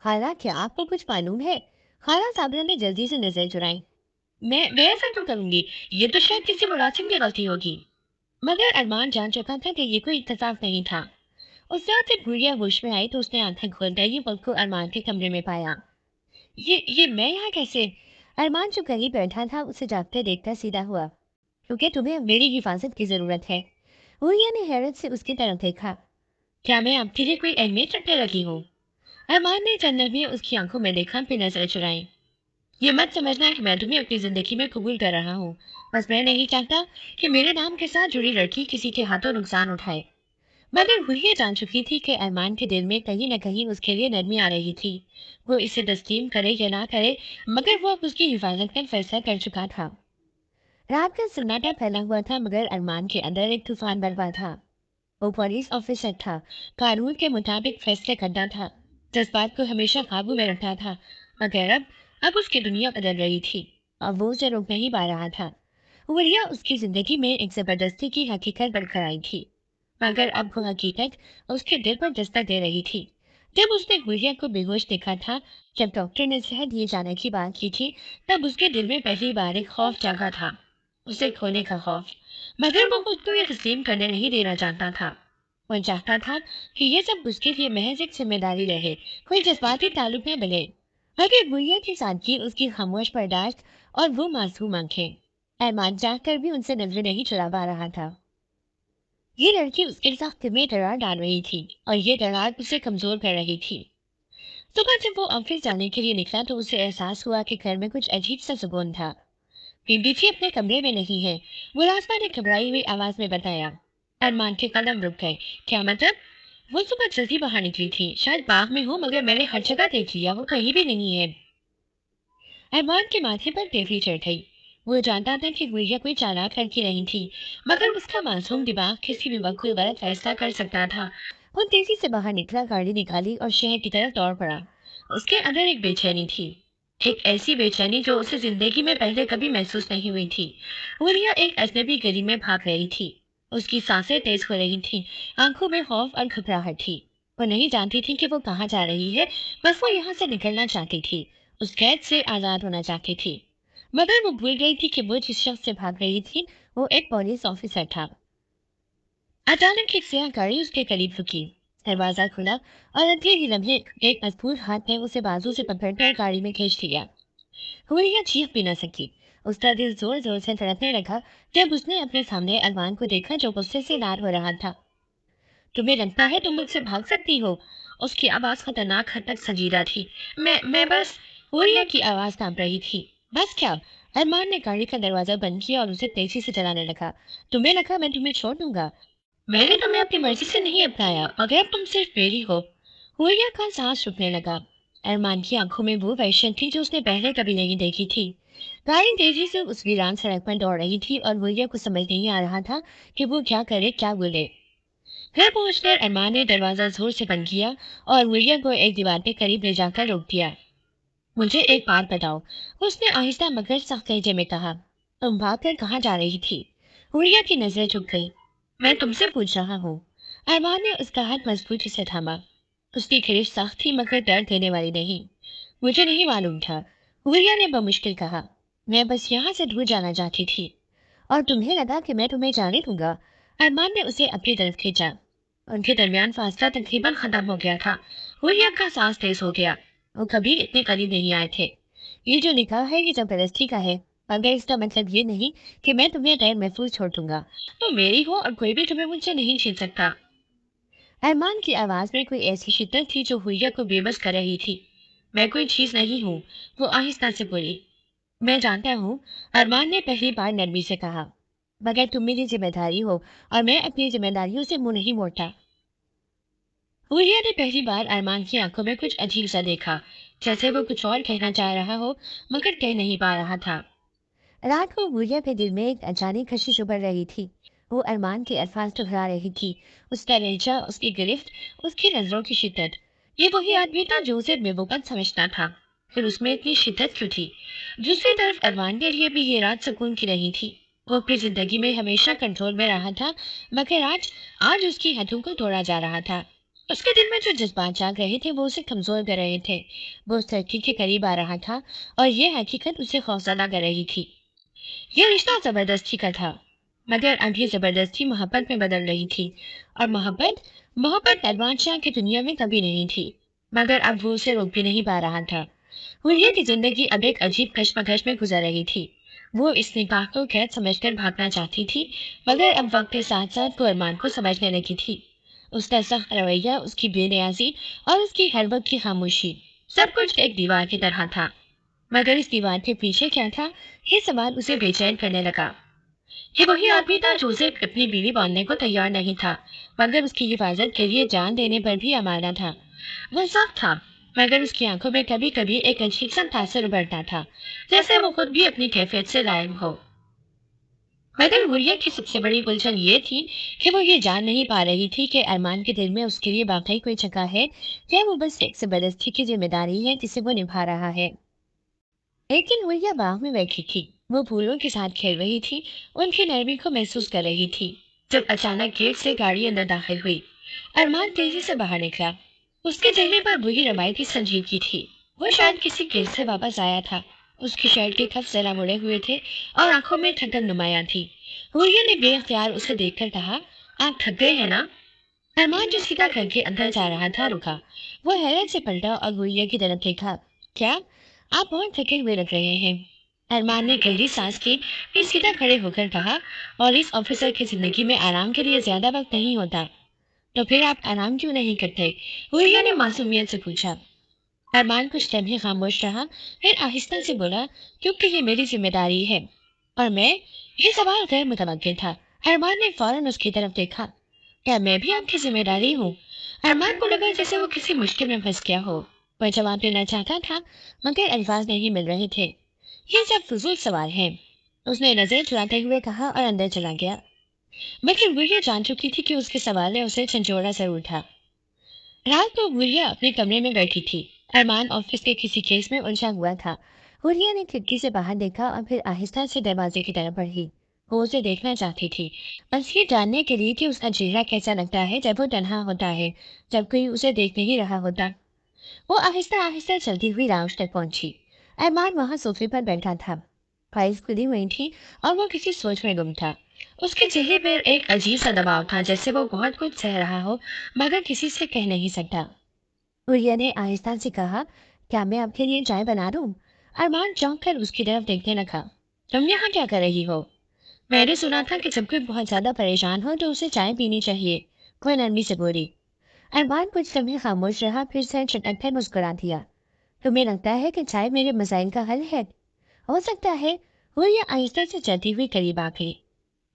खाला, क्या आपको कुछ मालूम है, खाला साबरा ने जल्दी से नजर चुराई। मैं ऐसा क्यों करूंगी, ये तो शायद किसी मुलाजिम की गलती होगी। मगर अरमान जान चुका था कि ये कोई इत्तेफाक नहीं था। उस रात जब गुड़िया होश में आई तो उसने आंखें खोलते ही पल को अरमान के कमरे में पाया। ये मैं यहाँ कैसे, अरमान जो करीब बैठा था उसे जागते देखकर सीधा हुआ। क्योंकि तुम्हें मेरी हिफाजत की जरूरत है। गुड़िया ने हैरत से उसकी तरफ देखा। क्या मैं आपके लिए कोई अहमियत रखने लगी हूँ, अरमान ने चंद लम्हे उसकी आंखों में देखा फिर नजर चुराई। ये मत समझना कि मैं तुम्हें अपनी जिंदगी में कबूल कर रहा हूँ, बस मैं नहीं चाहता कि मेरे नाम के साथ जुड़ी लड़की किसी के हाथों नुकसान उठाए। मगर वो ये जान चुकी थी कि अरमान के दिल में कहीं न कहीं उसके लिए नरमी आ रही थी। वो इसे तस्लीम करे या ना करे मगर वो अब उसकी हिफाजत का फैसला कर चुका था। रात का सन्नाटा फैला हुआ था मगर अरमान के अंदर एक तूफान बरपा था। वो पुलिस ऑफिसर था, कानून के मुताबिक फैसले करना था, जज्बात को हमेशा काबू में रखना था। मगर अब उसकी दुनिया बदल रही थी और वो उसे रोक नहीं पा रहा था। वरिया उसकी जिंदगी में एक जबरदस्ती की हकीकत बनकर आई थी, मगर अब वो हकीकत उसके दिल पर दस्तक दे रही थी। जब उसने गुड़िया को बेहोश देखा था, जब डॉक्टर ने जहर दिए जाने की बात की थी, तब उसके दिल में पहली बार एक खौफ जागा था, उसे खोने का खौफ। मगर वो खुद को ये तस्लीम करने नहीं देना चाहता था। वो चाहता था कि ये सब उसके लिए महज एक जिम्मेदारी रहे, कोई जज्बाती ताल्लुक न बने। मगर गुड़िया की सादगी, उसकी खामोश बर्दाश्त और वो मासूम आंखें, अरमान चाह कर भी उनसे नजरें नहीं चुरा पा रहा था। ये लड़की उसके सख्त में दरार डाल रही थी और ये दरार उसे कमजोर कर रही थी। सुबह जब वो ऑफिस जाने के लिए निकला तो उसे एहसास हुआ कि घर में कुछ अजीब सा सुकून था। बीबी जी अपने कमरे में नहीं है, मुलाजमा ने घबराई हुई आवाज में बताया। अरमान के कदम रुक गए। क्या मतलब, वो सुबह जल्दी बाहर निकली थी, शायद बाग में हो, मगर मैंने हर जगह देख लिया, वो कहीं भी नहीं है। अरमान के माथे पर टेफी चढ़ गई। वो जानता था कि गुड़िया कोई चालाक लड़की नहीं थी, मगर उसका मासूम दिमाग किसी भी वक्त कोई गलत फैसला कर सकता था। वो तेजी से बाहर निकला, गाड़ी निकाली और शहर की तरफ दौड़ पड़ा। उसके अंदर एक बेचैनी थी, एक ऐसी बेचैनी जो उसे जिंदगी में पहले कभी महसूस नहीं हुई थी। गुड़िया एक अजनबी गली में भाग रही थी। उसकी सांसें तेज हो रही थीं, आंखों में खौफ और घबराहट थी। वो नहीं जानती थी कि वो कहाँ जा रही है, बस वो यहाँ से निकलना चाहती थी, उस कैद से आजाद होना चाहती थी। मगर वो भूल गई थी कि वो जिस शख्स से भाग रही थी वो एक पुलिस ऑफिसर था। अचानक एक सियाह गाड़ी उसके करीब रुकी। दरवाजा खुला और अगले ही लम्हे एक मजबूत हाथ ने उसे बाजू से पकड़कर गाड़ी में खींच लिया। हुरिया चीख भी न सकी। उसका दिल जोर जोर से धड़कने लगा जब उसने अपने सामने अरमान को देखा जो गुस्से से लाल हो रहा था। तुम्हें लगता है तुम मुझसे भाग सकती हो? उसकी आवाज खतरनाक हद तक संजीदा थी। मैं बस। हुरिया की आवाज कांप रही थी। बस क्या? अरमान ने गाड़ी का दरवाजा बंद किया और उसे तेजी से चलाने लगा। तुम्हें लगा मैं तुम्हें छोड़ दूंगा? मैंने तुम्हें अपनी मर्जी से नहीं अपनाया, मगर अब तुम सिर्फ मेरी हो। हुरिया का सांस रुकने लगा। अरमान की आंखों में वो वहशत थी जो उसने पहले कभी नहीं देखी थी। गाड़ी तेजी से उस वीरान सड़क पर दौड़ रही थी और हुरिया को समझ नहीं आ रहा था कि वो क्या करे, क्या बोले। घर पहुंचकर अरमान ने दरवाजा जोर से बंद किया और हुरिया को एक दीवार के करीब ले जाकर रोक दिया। मुझे एक बात बताओ, उसने आहिस्ता मगर सख्त लहजे में कहा। तुम भागकर कहाँ जा रही थी? हुरिया की नजरें झुक गई। मैं तुमसे पूछ रहा हूँ। अरमान ने उसका हाथ मजबूती से थामा। उसकी खरीश सख्त थी मगर दर्द देने वाली नहीं। मुझे नहीं मालूम था, हुरिया ने बमुश्किल कहा। मैं बस यहाँ से दूर जाना चाहती थी। और तुम्हें लगा कि मैं तुम्हें जाने दूंगा? अरमान ने उसे अपनी तरफ खींचा। उनके दरमियान फासला तकरीबन खत्म हो गया था। हुरिया का सांस तेज हो गया। वो कभी इतने करीब नहीं आए थे। ये जो लिखा है ये जबरदस्ती का है, मगर इसका मतलब ये नहीं कि मैं तुम्हें गैर महफूज छोड़ दूंगा। तुम मेरी हो और कोई भी तुम्हें मुझसे नहीं छीन सकता। अरमान की आवाज में कोई ऐसी शिद्दत थी जो हुरिया को बेबस कर रही थी। मैं कोई चीज नहीं हूँ, वो आहिस्ता से बोली। मैं जानता हूँ, अरमान ने पहली बार नरमी से कहा, मगर तुम मेरी जिम्मेदारी हो और मैं अपनी जिम्मेदारियों से मुंह नहीं मोड़ता। हुरिया ने पहली बार अरमान की आंखों में कुछ अजीब सा देखा, जैसे वो कुछ और कहना चाह रहा हो मगर कह नहीं पा रहा था। रात को हुरिया के दिल में एक अचानक कशिश उभर रही थी। वो अरमान के अल्फाज दोहरा रही थी, उसका लहजा, उसकी गिरफ्त, उसकी नजरों की शिद्दत। ये वही आदमी था जो उसे बेवकूफ समझता था, फिर उसमें इतनी शिद्दत क्यों थी? दूसरी तरफ अरमान के लिए भी ये रात सुकून की नहीं थी। वो अपनी जिंदगी में हमेशा कंट्रोल में रहा था, मगर आज आज उसकी हदों को तोड़ा जा रहा था। उसके दिल में जो जज्बात जाग रहे थे वो उसे कमजोर कर रहे थे। वो उस तरक्की के करीब आ रहा था और ये हकीकत उसे खौफजदा कर रही थी। ये रिश्ता जबरदस्ती का था, मगर अब ये जबरदस्ती मोहब्बत में बदल रही थी। और मोहब्बत मोहब्बत अरमान शाह की दुनिया में कभी नहीं थी, मगर अब वो उसे रोक भी नहीं पा रहा था। हुरिया की जिंदगी अब एक अजीब कश्मकश में गुजर रही थी। वो इस निकाह को कैद समझकर भागना चाहती थी, मगर अब वक्त के साथ साथ वो अरमान को समझने लगी थी। उसका सख्त रवैया, उसकी बेनियाजी और उसकी हर वक्त की खामोशी, सब कुछ एक दीवार की तरह था। मगर इस दीवार के पीछे क्या था, ये सवाल उसे बेचैन करने लगा। ये वही आदमी था जो उसे अपनी बीवी बांधने को तैयार नहीं था, मगर उसकी हिफाजत के लिए जान देने पर भी अमाना था। वो साफ था, मगर उसकी आंखों में कभी कभी एक अजीब सा तासर उभरता था, जैसे वो खुद भी अपनी कैफियत से लायक हो। मगर हुरिया की सबसे बड़ी उलझन ये थी कि वो ये जान नहीं पा रही थी कि अरमान के दिल में उसके लिए वाकई कोई जगह है, या वो बस एक जबरदस्ती की जिम्मेदारी है जिसे वो निभा रहा है। एक दिन हुरिया बाग में बैठी थी। वो फूलों के साथ खेल रही थी, उनकी नरमी को महसूस कर रही थी, जब अचानक गेट से गाड़ी अंदर दाखिल हुई। अरमान तेजी से बाहर निकला। उसके चेहरे पर वही रवायती संजीदगी थी। वो शायद किसी केस से वापस आया था। उसकी शर्ट के कफ जरा मुड़े हुए थे और आंखों में थकन नुमाया थी। हुरिया ने बेख्तियार उसे देखकर कहा, आप थक गए हैं ना? अरमान जो सीधा घर के अंदर जा रहा था रुका। वो हैरत से पलटा और हुरिया की तरफ देखा। क्या? आप बहुत थके हुए लग रहे हैं। अरमान ने गहरी सांस की, फिर सीधा खड़े होकर कहा, और इस ऑफिसर की जिंदगी में आराम के लिए ज्यादा वक्त नहीं होता। तो फिर आप आराम क्यों नहीं करते? हुरिया ने मासूमियत से पूछा। अरमान कुछ लम्हे खामोश रहा, फिर आहिस्ता से बोला, क्योंकि ये मेरी जिम्मेदारी है। और मैं? ये सवाल गैर मुतवक्किल था। अरमान ने फौरन उसकी तरफ देखा। क्या मैं भी आपकी जिम्मेदारी हूँ? अरमान को लगा जैसे वो किसी मुश्किल में फंस गया हो। वह जवाब देना चाहता था, मगर अल्फाज नहीं मिल रहे थे। ये सब फजूल सवाल है, उसने नजर चुराते हुए कहा और अंदर चला गया। मगर वो ये जान चुकी थी कि उसके सवाल ने उसे झंझोड़ा जरूर था। रात को गुड़िया अपने कमरे में बैठी थी। अरमान ऑफिस के किसी केस में उलझा हुआ था। गुड़िया ने खिड़की से बाहर देखा और फिर आहिस्ता से दरवाजे की तरफ बढ़ी। वो उसे देखना चाहती थी, बस ये जानने के लिए कि उसका चेहरा कैसा लगता है जब वो तन्हा होता है, जब कोई उसे देख नहीं रहा होता। वो आहिस्ता आहिस्ता चलती हुई राउंड तक पहुंची। अरमान वहां सोफे पर बैठा था। फाइल्स खुली हुई थी और वो किसी सोच में गुम था। उसके चेहरे पर एक अजीब सा दबाव था, जैसे वो बहुत कुछ सह रहा हो मगर किसी से कह नहीं सकता। गुड़िया ने आहिस्ता से कहा, क्या मैं आपके लिए चाय बना दूं? अरमान चौंक कर उसकी तरफ देखने लगा। तुम यहाँ क्या कर रही हो? मैंने सुना था कि जब कोई बहुत ज्यादा परेशान हो तो उसे चाय पीनी चाहिए, कोई नरमी से बोली। अरमान कुछ समय खामोश रहा, फिर सर चटक कर मुस्कुरा दिया। तुम्हें लगता है कि चाय मेरे मसाइल का हल है? हो सकता है। वो ये आहिस्ता से चलती हुई करीब आ गई।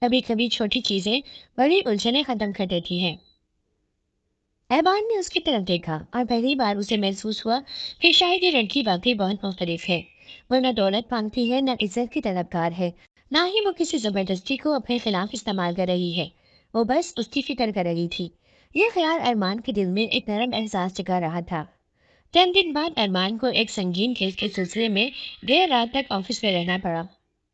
कभी कभी छोटी चीजें बड़ी उलझने खत्म कर देती हैं। अरमान ने उसकी तरफ देखा और पहली बार उसे महसूस हुआ कि शायद ये लड़की वाकई बहुत मुख्तलिफ है। वो न दौलत मांगती है, न इज्जत की तलबगार है, ना ही वो किसी जबरदस्ती को अपने खिलाफ इस्तेमाल कर रही है। वो बस उसकी फिक्र कर रही थी। ये ख्याल अरमान के दिल में एक नरम एहसास जगा रहा था। 3 दिन बाद अरमान को एक संगीन केस के सिलसिले में देर रात तक ऑफिस में रहना पड़ा।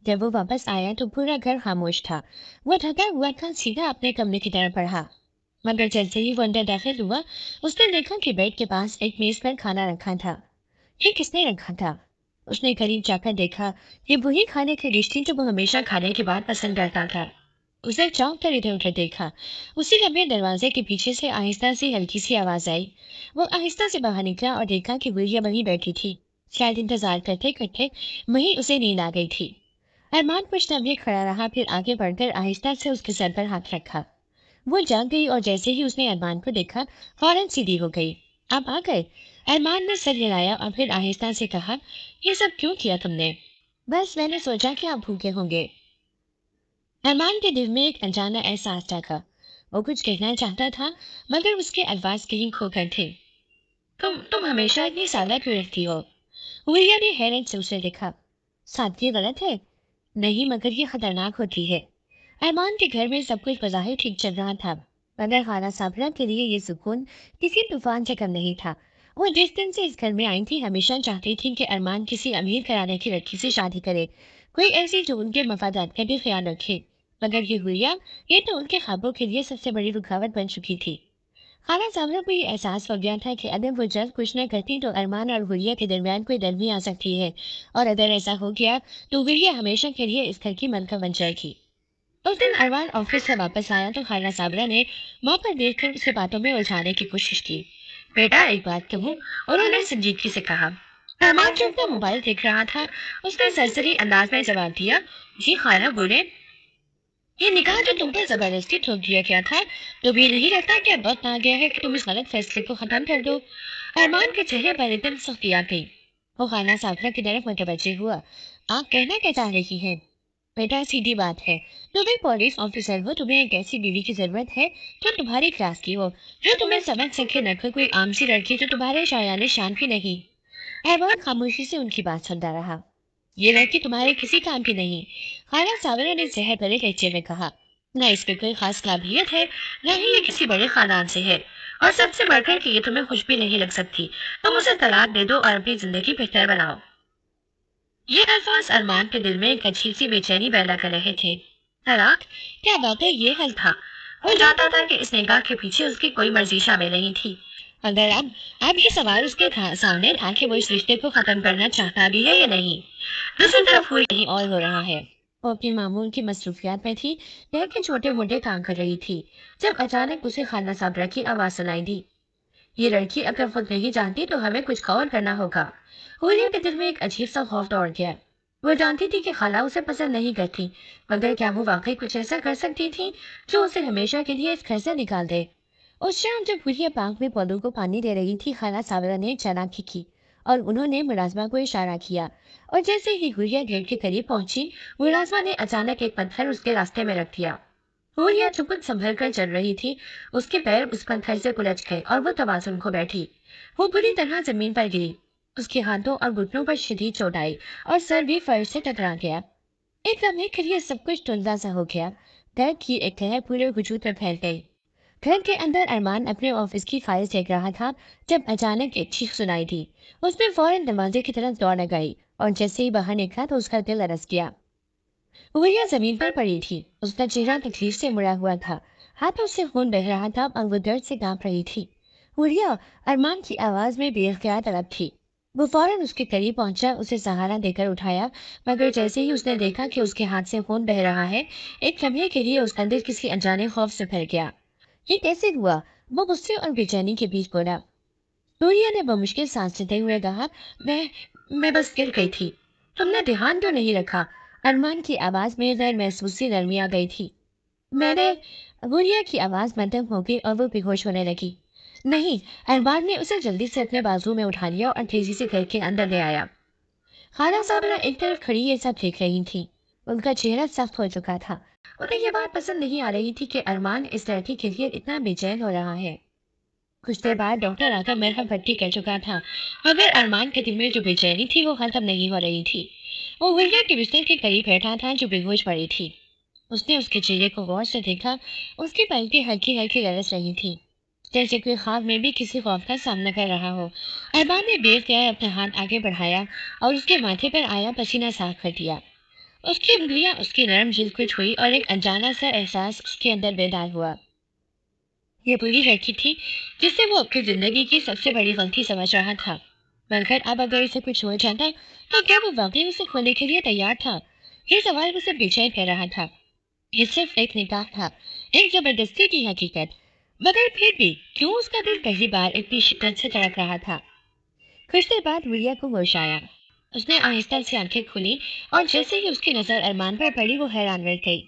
जब वो वापस आया तो पूरा घर खामोश था। वो थका हुआ था, सीधा अपने कमरे की तरफ बढ़ा। मगर जैसे ही वो अंदर दाखिल हुआ, उसने देखा कि बेड के पास एक मेज पर खाना रखा था। ये किसने रखा था? उसने करीब जाकर देखा। ये वही खाने की डिश थी जो वो हमेशा खाने के बाद पसंद करता था। उसने चौंक कर इधर उधर देखा। उसी लम्बे दरवाजे के पीछे से आहिस्ता सी हल्की सी आवाज आई। वो आहिस्ता से बाहर निकला और देखा कि गुड़िया वहीं बैठी थी। शायद इंतजार करते करते वहीं उसे नींद आ गई थी। अरमान कुछ लम्हे खड़ा रहा, फिर आगे बढ़कर आहिस्ता से उसके सर पर हाथ रखा। वो जाग गई और जैसे ही उसने अरमान को देखा, फौरन सीधी हो गई। आप आ गए? अरमान ने सर हिलाया और फिर आहिस्ता से कहा, ये सब क्यों किया तुमने? बस मैंने सोचा कि आप भूखे होंगे। अरमान के दिल में एक अनजाना एहसास जागा। वो कुछ कहना चाहता था, मगर उसके अल्फाज कहीं खो गए थे। तुम हमेशा इतनी सादा क्यों रखती हो? हुलिया ने हैरत से उसे देखा। सादगी गलत है? नहीं, मगर ये खतरनाक होती है। अरमान के घर में सब कुछ बज़ाहिर ठीक चल रहा था, मगर खाला साबरा के लिए ये सुकून किसी तूफान से कम नहीं था। वो जिस दिन से इस घर में आई थी, हमेशा चाहती थी कि अरमान किसी अमीर घराने की लड़की से शादी करे, कोई ऐसी जो उनके मफादात का भी ख्याल रखे। मगर ये हुलिया, ये तो उनके ख्वाबों के लिए सबसे बड़ी रुकावट बन चुकी थी। खाला साबरा को ये एहसास हो गया था कि अगर वो जल्द कुछ न करती तो अरमान और हुलिया के दरमियान कोई नरमी आ सकती है, और अगर ऐसा हो गया तो हुलिया हमेशा के लिए इस घर की मलका बन जाएगी। उस दिन अरमान ऑफिस से वापस आया तो खाला साबरा ने मौका देखकर उसे बातों में उलझाने की कोशिश की। बेटा, एक बात कहूँ, उन्होंने संजीदगी से कहा। अरमान जो अपना मोबाइल देख रहा था, उसने सरसरी अंदाज में जवाब दिया, जी खाला बोले। ये निकाह जो तुम पर जबरदस्ती थोप दिया गया था, तो भी नहीं लगता कि अब वक्त आ गया है कि तुम इस गलत फैसले को खत्म कर दो? अरमान के चेहरे पर एकदम सख्ती आ गई। वो खाना साफरा की तरफ मुतवज्जे हुआ। आप कहना क्या चाह रही हैं? बेटा, सीधी बात है। तुम एक पुलिस ऑफिसर हो, तुम्हें एक ऐसी बीवी की जरूरत है जो तुम्हारी क्लास की हो, जो तुम्हें समझ सके, न कि कोई आम सी लड़की जो तुम्हारे शायाने शान की नहीं। अरमान खामोशी से उनकी बात सुनता रहा। ये लड़की तुम्हारे किसी काम की नहीं, खाला साबरा ने जहर भरे लहजे में कहा। न इस पे कोई खास काबिलियत है, न ही ये किसी बड़े खानदान से है, और सबसे बढ़कर कि ये तुम्हें खुश भी नहीं लग सकती। तुम उसे तलाक दे दो और अपनी जिंदगी बेहतर बनाओ। ये अल्फाज अरमान के दिल में एक अजीब सी बेचैनी पैदा कर रहे थे। तलाक? क्या वाकई ये हल था? वो जानता था कि इस निकाह के पीछे उसकी कोई मर्जी शामिल नहीं थी। अगर अब ये सवाल उसके सामने था कि वो इस रिश्ते को खत्म करना चाहता भी है या नहीं। दूसरी तरफ हुई कहीं और हो रहा है। वो अपनी मामूल की मसरूफियात में थी, घर के छोटे मोटे काम कर रही थी, जब अचानक उसे खाला साबरा की आवाज सुनाई दी। ये लड़की अगर खुद नहीं जानती तो हमें कुछ और करना होगा। हुलिया के दिल में एक अजीब सा खौफ दौड़ गया। वो जानती थी कि खाला उसे पसंद नहीं करती, मगर क्या वो वाकई कुछ ऐसा कर सकती थी जो उसे हमेशा के लिए इस घर से निकाल दे? उस शाम जब हुलिया पार्क में पौधों को पानी दे रही थी, खाला सावरा ने चालाकी की और उन्होंने मुलाजमा को इशारा किया। और जैसे ही हुलिया गेट के करीब पहुंची, मुलाजमा ने अचानक एक पत्थर उसके रास्ते में रख दिया। हुरिया चुपन संभल कर चल रही थी। उसके पैर उस पत्थर से उलझ गए और वो तवाज़ुन खो बैठी। वो बुरी तरह जमीन पर गिरी। उसके हाथों और घुटनों पर शदीद चोट आई और सर भी फर्श से टकरा गया। एक लम्हे के लिए सब कुछ धुंधला सा हो गया। दर्द की एक लहर पूरे वजूद में फैल गई। घर के अंदर अरमान अपने ऑफिस की फाइल देख रहा था जब अचानक एक चीख सुनाई दी। उसने फौरन दरवाजे की तरफ दौड़ लगाई और जैसे ही बाहर निकला तो उसका दिल अरस गया। हुरिया जमीन पर पड़ी थी। उसका चेहरा तकलीफ से मुड़ा हुआ था। हाथों से खून बह रहा था और वो दर्द से कांप रही थी। हुरिया, अरमान की आवाज में बेख्तियार तड़प थी। वो फौरन उसके करीब पहुंचा, उसे सहारा देकर उठाया, मगर जैसे ही उसने देखा कि उसके हाथ से खून बह रहा है, एक लम्हे के लिए उसका दिल किसी अनजाने खौफ से भर गया। ये कैसे हुआ? वो गुस्से और बेचैनी के बीच बोला। हुरिया ने बमुश्किल सांस लेते हुए कहा, मैं मैं बस गिर गई थी। तुमने ध्यान तो नहीं रखा। अरमान की आवाज में गैर महसूसी नरमी आ गई थी। मैंने गुड़िया की आवाज मध्यम हो गई और वो बेहोश होने लगी। नहीं, अरमान ने उसे जल्दी से अपने बाजू में उठा लिया और तेजी से घर के अंदर ले आया। खाला साहब एक तरफ खड़ी ये सब देख रही थी। उनका चेहरा सख्त हो चुका था। उन्हें यह बात पसंद नहीं आ रही थी कि अरमान इस लड़की के लिए इतना बेचैन हो रहा है। कुछ देर बाद डॉक्टर आकर मरहम पट्टी कर चुका था, मगर अरमान के दिल में जो बेचैनी थी वो खत्म नहीं हो रही थी। वो गुड़िया के बिस्तर के करीब बैठा था जो बेहोश पड़ी थी। उसने उसके चेहरे को गौर से देखा। उसकी पलकें हल्की हल्की गरज रही थी, जैसे कोई ख्वाब में भी किसी खौफ का सामना कर रहा हो। अरबान ने बेख्तियार अपना हाथ आगे बढ़ाया और उसके माथे पर आया पसीना साफ कर दिया। उसकी उंगलियां उसकी नरम जिल्द को छुई और एक अनजाना सा एहसास उसके अंदर बेदार हुआ। ये बुरी लड़की थी जिसे वो अपनी जिंदगी की सबसे बड़ी गलती समझ रहा था, मगर अब अगर इसे कुछ हो जाता तो क्या वो वाकई उसे खोने के लिए तैयार था? ये सवाल उसे बेचैन कर रहा था। ये सिर्फ एक निकाह था, एक जबरदस्ती की हकीकत, मगर फिर भी क्यों उसका दिल पहली बार इतनी शिद्दत से धड़क रहा था। कुछ देर बाद विलिया को होश आया। उसने आहिस्ता से आंखें खोली और जैसे ही उसकी नजर अरमान पर पड़ी वो हैरान रह गई।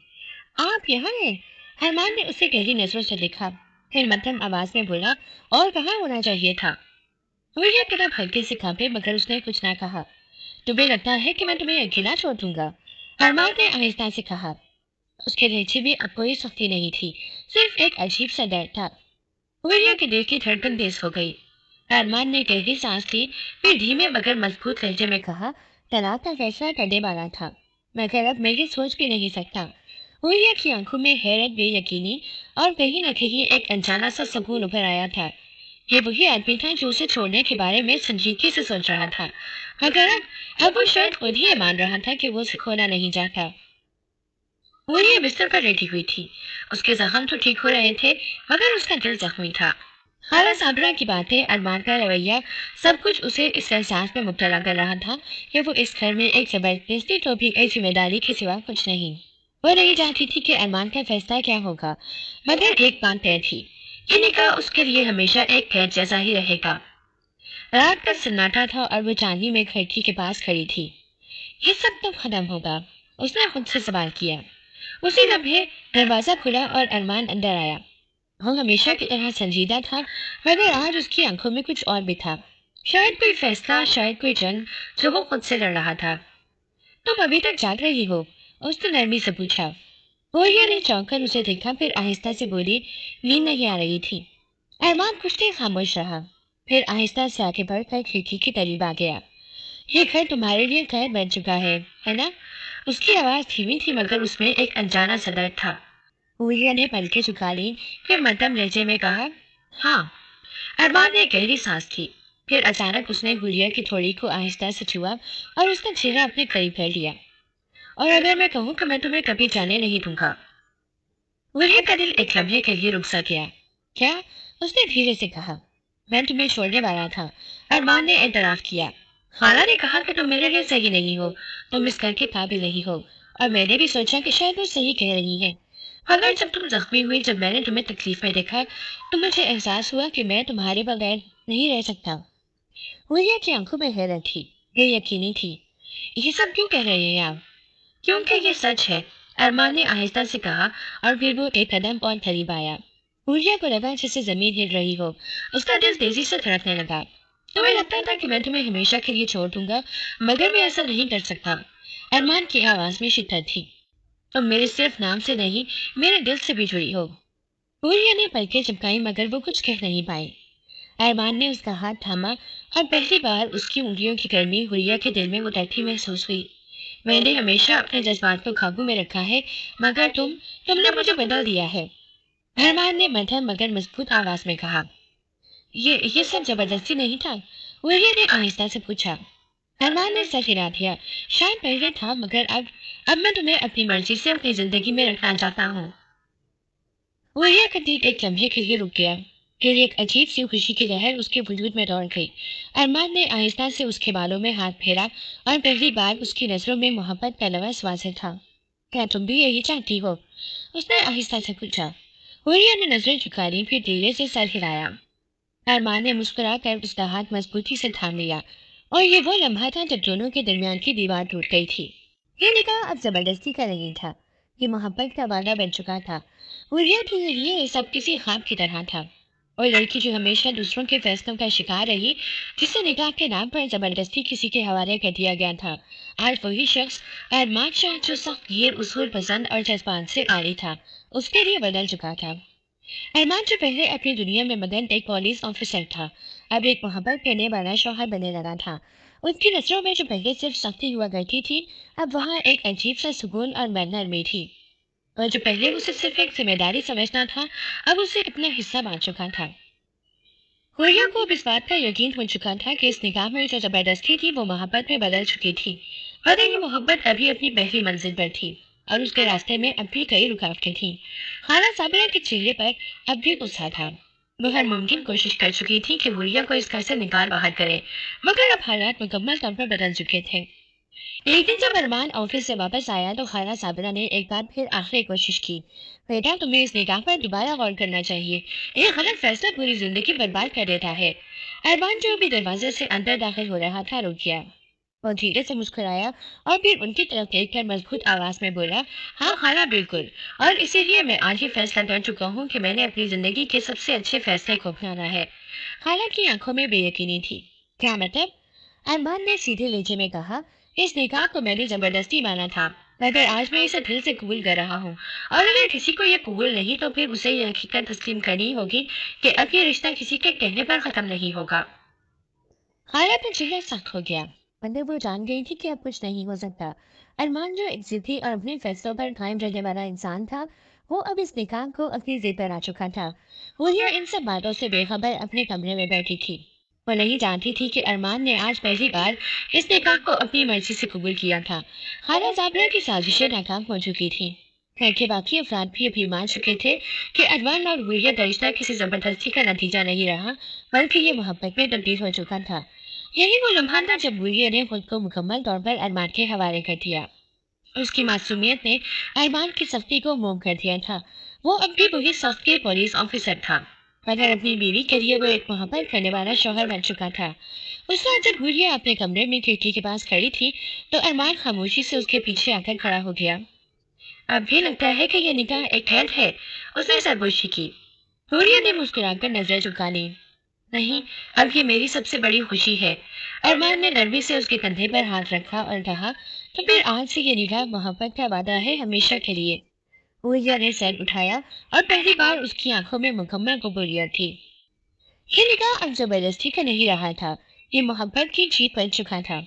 आप यहाँ हैं? अरमान ने उसे गहरी नजरों से देखा, फिर मध्यम आवाज में बोला, और कहाँ होना चाहिए था? विलिया की तरफ हल्के से कांपे मगर उसने कुछ ना कहा। तुम्हें लगता है कि मैं तुम्हें अकेला छोड़ दूंगा? अरमान ने आहिस्ता से कहा। उसके लहजे में अब कोई सख्ती नहीं थी, सिर्फ एक अजीब सा डर था। विलिया के दिल की धड़कन तेज हो गई। अरमान ने गहरी सांस ली, फिर धीमे मगर मजबूत लहजे में कहा, तलाक का फैसला करने वाला था, मगर अब मैं ये सोच भी नहीं सकता। विलिया की आंखों में हैरत, बेयकीनी और कहीं न कहीं एक अनजाना सा सुकून उभर आया था। ये वही आदमी था जो उसे छोड़ने के बारे में संजीदगी से सोच रहा था, मगर अब वो शायद खुद ही मान रहा था कि वो उसे खोना नहीं चाहता। वो ये बिस्तर पर लेटी हुई थी। उसके जख्म तो ठीक हो रहे थे, मगर उसका दिल जख्मी था। खाला साबरा की बातें, अरमान का रवैया, सब कुछ उसे इस एहसास में मुब्तला कर रहा था कि वो इस घर में एक जबरदस्ती तो भी एक जिम्मेदारी के सिवा कुछ नहीं। वो नहीं जानती थी कि अरमान का फैसला क्या होगा, मगर एक बात तय थी, ये निकाह उसके लिए हमेशा एक कैद जैसा ही रहेगा। रात का सन्नाटा था और वो चांदी में खिड़की के पास खड़ी थी। ये सब तो खत्म होगा, उसने खुद से सवाल किया। उसी लम्हे दरवाजा खुला और अरमान अंदर आया। वो हमेशा की तरह संजीदा था, मगर आज उसकी आंखों में कुछ और भी था। शायद कोई फैसला, शायद कोई जंग जो वो खुद से लड़ रहा था। तुम अभी तक जाग रही हो? उसने नरमी से पूछा। बोरिया ने चौंक कर उसे देखा, फिर आहिस्ता से बोली, नींद नहीं आ रही थी। अरमान कुछ देर खामोश रहा, फिर आहिस्ता से आगे बढ़कर खिड़की के करीब आ गया। ये घर तुम्हारे लिए घर बन चुका है ना? उसकी आवाज धीमी थी मगर उसमें एक अनजाना सा दर्द था। हुरिया ने पलकें झुका ली, फिर मध्यम लहजे में कहा, हाँ। अरमान ने गहरी सांस ली, फिर अचानक उसने हुरिया की थोड़ी को आहिस्ता से छुआ और उसका चेहरा अपने करीब कर लिया। और अगर मैं कहूँ कि मैं तुम्हें कभी जाने नहीं दूंगा? हुरिया का दिल एक लम्हे के लिए रुक सा गया। क्या? उसने धीरे से कहा। मैं तुम्हें छोड़ने वाला था, अरमान ने एतराफ किया। खाला ने कहा कि तुम मेरे लिए सही नहीं हो, तुम इस घर के काबिल नहीं हो, और मैंने भी सोचा कि शायद वो सही कह रही है। मगर जब तुम जख्मी हुई, जब मैंने तुम्हें तकलीफ में देखा, तो मुझे एहसास हुआ कि मैं तुम्हारे बगैर नहीं रह सकता। हुरिया की आंखों में हैरत थी, बेयकीनी थी। ये सब क्यों कह रहे हैं आप? क्योंकि ये सच है, अरमान ने आहिस्ता से कहा, और फिर वो एक कदम और करीब आया। हुरिया को लगा जैसे जमीन हिल रही हो। उसका दिल तेजी से धड़कने लगा। तुम्हें लगता था कि मैं तुम्हें हमेशा के लिए छोड़ दूंगा, मगर मैं ऐसा नहीं कर सकता। अरमान की आवाज में शिद्दत थी। तुम मेरे सिर्फ नाम से नहीं, मेरे दिल से भी जुड़ी हो। हुरिया ने पलकें झपकाई मगर वो कुछ कह नहीं पाई। अरमान ने उसका हाथ थामा और पहली बार उसकी उंगलियों की गर्मी हुरिया के दिल में उतरती महसूस हुई। मैंने हमेशा अपने जज्बात को काबू में रखा है, मगर तुमने मुझे बदल दिया है। अरमान ने मध्यम मगर मजबूत आवाज में कहा। ये सब जबरदस्ती नहीं था? हुरिया ने आहिस्ता से पूछा। अरमान ने सर हिला दिया। शायद पहले था, मगर अब मैं तुम्हें अपनी मर्जी से अपनी जिंदगी में रखना चाहता हूँ। हुरिया का दिल एक लम्हे के लिए रुक गया। फिर एक अजीब सी खुशी की लहर उसके वजूद में दौड़ गई। अरमान ने आहिस्ता से उसके बालों में हाथ फेरा और पहली बार उसकी नजरों में मोहब्बत का लफ्ज़ वाज़ेह था। क्या तुम भी यही चाहती हो? उसने आहिस्ता से पूछा। हुरिया ने नजरें झुका ली, फिर धीरे से सर हिलाया। अरमान ने मुस्कुरा कर उसका हाथ मजबूती से थाम लिया, और ये वो लम्हा था जब दोनों के दरमियान की दीवार टूट गई थी। ये निकाह अब जबरदस्ती का नहीं था, ये मोहब्बत का वादा बन चुका था। हुर्रियत के लिए सब किसी ख्वाब की तरह था, और लड़की जो हमेशा दूसरों के फैसलों का शिकार रही, जिसे निकाह के नाम पर जबरदस्ती किसी के हवाले कर दिया गया था, आज वही शख्स अरमान शाह जो सख्त गिर उसूल पसंद और जज्बात से आरी था, उसके लिए बदल चुका था। अरमान जो पहले अपनी दुनिया में मदन एक पुलिस ऑफिसर था, अब एक मोहब्बत करने वाला शौहर बनने लगा था। उसकी नजरों में जो पहले सिर्फ सख्ती हुआ करती थी, अब वहाँ एक अजीब सा सुकून और नरमी थी। और जो पहले उसे सिर्फ एक जिम्मेदारी समझना था, अब उसे अपना हिस्सा मान चुका था। हुर्रिया को अब इस बात का यकीन हो चुका था कि इस निकाह में जो जबरदस्ती थी वो मोहब्बत में बदल चुकी थी, और ये मोहब्बत अभी अपनी पहली मंजिल पर थी, और उसके रास्ते में अब भी कई रुकावटें थीं। खाला साबिरा के चेहरे पर अब भी गुस्सा था। वो हर मुमकिन कोशिश कर चुकी थी कि हुर्रिया को इस घर से निकाल बाहर करे, मगर अब हालात मुकम्मल तौर पर बदल चुके थे। एक दिन जब अरमान ऑफिस से वापस आया तो खाला साबिरा ने एक बार फिर आखिरी कोशिश की। बेटा, तुम्हें इस निकाह पर दोबारा गौर करना चाहिए। एक गलत फैसला पूरी जिंदगी बर्बाद कर देता है। अरमान जो अभी दरवाजे से अंदर दाखिल हो रहा था रुक गया। वो धीरे से मुस्कुराया और फिर उनकी तरफ देखकर मजबूत आवाज में बोला, हाँ खाला, बिल्कुल। और इसीलिए मैं आज ही फैसला कर चुका हूँ कि मैंने अपनी जिंदगी के सबसे अच्छे फैसले को अपनाना है। खाला की आंखों में बेयकीनी थी। क्या मतलब? अरमान ने सीधे लहजे में कहा। इस निकाह को मैंने जबरदस्ती माना था, मगर आज मैं इसे दिल से कबूल कर रहा हूँ। और अगर किसी को ये कबूल नहीं तो फिर उसे ये हकीकत तस्लीम करनी होगी कि अब ये रिश्ता किसी के कहने पर खत्म नहीं होगा। खाला का चेहरा सख्त हो गया, मगर वो जान गई थी कि अब कुछ नहीं हो सकता। अरमान जो एक जिद्दी और अपने फैसलों पर कायम रहने वाला इंसान था, वो अब इस निकाह को अपनी जिद पर आ चुका था। हुर्रिया इन सब बातों से बेखबर अपने कमरे में बैठी थी। वो नहीं जानती थी कि अरमान ने आज पहली बार इस निकाह को अपनी मर्जी से कबूल किया था। खाला साबरा की साजिशें नाकाम हो चुकी थी। घर के बाकी अफराद भी अभी मान चुके थे कि अरमान और हुर्रियत का रिश्ता किसी जबरदस्ती का नतीजा नहीं रहा, बल्कि ये मोहब्बत में तब्दील हो चुका था। यही वो लम्हा था जब हुर्रियत ने खुद को मुकम्मल तौर पर अरमान के हवाले कर दिया। उसकी मासूमियत ने अरमान की सख्ती को मोम कर दिया था। वो अब भी वही सख्त के पुलिस ऑफिसर था, मगर अपनी बीवी के लिए वो एक मोहब्बत करने वाला शौहर बन चुका था। उस रात जब हुर्रिया अपने कमरे में खिड़की के पास खड़ी थी, तो अरमान खामोशी से उसके पीछे आकर खड़ा हो गया। अब भी लगता है कि यह निकाह एक कैद है, उसने सरगोशी की। हुर्रिया ने मुस्कुराकर नजरें झुका ली। नहीं, अब ये मेरी सबसे बड़ी खुशी है। अरमान ने नरमी से उसके कंधे पर हाथ रखा और कहा, तो फिर आज से ये निकाह मोहब्बत का वादा है, हमेशा के लिए। हुर्रिया ने सर उठाया, और पहली बार उसकी आंखों में मुकम्मल कबूलियत थी। ये निकाह अब जबरदस्ती का नहीं रहा था, ये मोहब्बत की जीत बन चुका था।